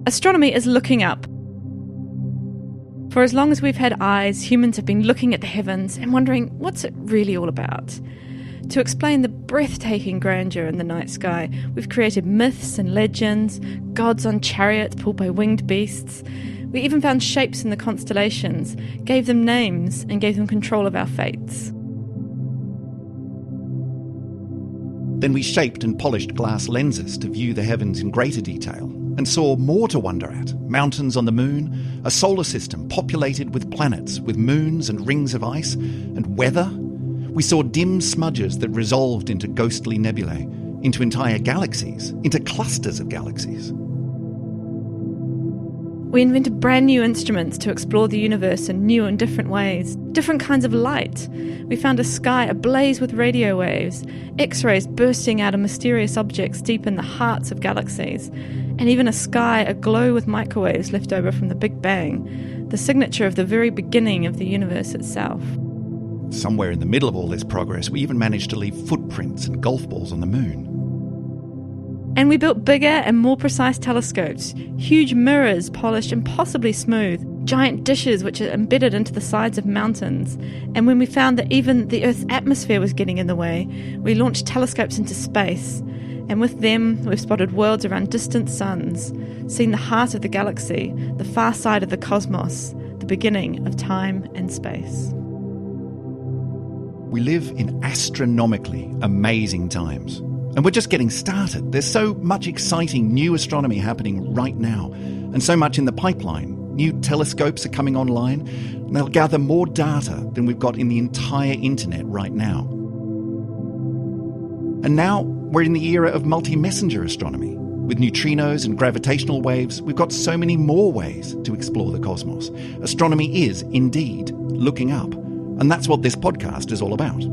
Astronomy is looking up. For as long as we've had eyes, humans have been looking at the heavens and wondering, what's it really all about? To explain the breathtaking grandeur in the night sky, we've created myths and legends, gods on chariots pulled by winged beasts. We even found shapes in the constellations, gave them names, and gave them control of our fates. Then we shaped and polished glass lenses to view the heavens in greater detail, and saw more to wonder at. Mountains on the moon, a solar system populated with planets, with moons and rings of ice, and weather. We saw dim smudges that resolved into ghostly nebulae, into entire galaxies, into clusters of galaxies. We invented brand new instruments to explore the universe in new and different ways, different kinds of light. We found a sky ablaze with radio waves, X-rays bursting out of mysterious objects deep in the hearts of galaxies, and even a sky aglow with microwaves left over from the Big Bang, the signature of the very beginning of the universe itself. Somewhere in the middle of all this progress, we even managed to leave footprints and golf balls on the moon. And we built bigger and more precise telescopes, huge mirrors polished impossibly smooth, giant dishes which are embedded into the sides of mountains. And when we found that even the Earth's atmosphere was getting in the way, we launched telescopes into space. And with them, we've spotted worlds around distant suns, seen the heart of the galaxy, the far side of the cosmos, the beginning of time and space. We live in astronomically amazing times. And we're just getting started. There's so much exciting new astronomy happening right now, and so much in the pipeline. New telescopes are coming online, and they'll gather more data than we've got in the entire internet right now. And now we're in the era of multi-messenger astronomy. With neutrinos and gravitational waves, we've got so many more ways to explore the cosmos. Astronomy is, indeed, looking up. And that's what this podcast is all about.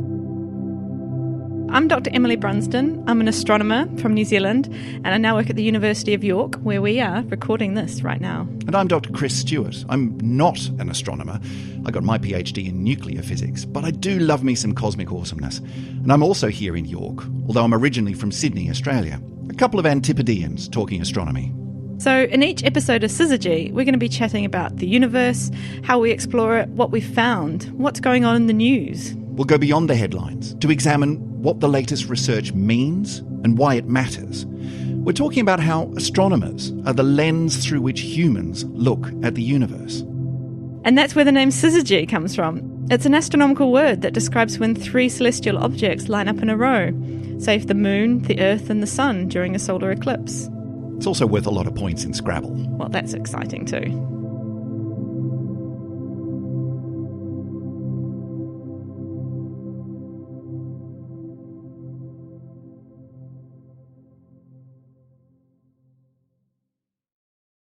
I'm Dr. Emily Brunsden. I'm an astronomer from New Zealand, and I now work at the University of York, where we are recording this right now. And I'm Dr. Chris Stewart. I'm not an astronomer. I got my PhD in nuclear physics, but I do love me some cosmic awesomeness. And I'm also here in York, although I'm originally from Sydney, Australia. A couple of Antipodeans talking astronomy. So in each episode of Syzygy, we're going to be chatting about the universe, how we explore it, what we've found, what's going on in the news. We'll go beyond the headlines to examine what the latest research means and why it matters. We're talking about how astronomers are the lens through which humans look at the universe. And that's where the name Syzygy comes from. It's an astronomical word that describes when three celestial objects line up in a row, say for the moon, the earth and the sun during a solar eclipse. It's also worth a lot of points in Scrabble. Well, that's exciting too.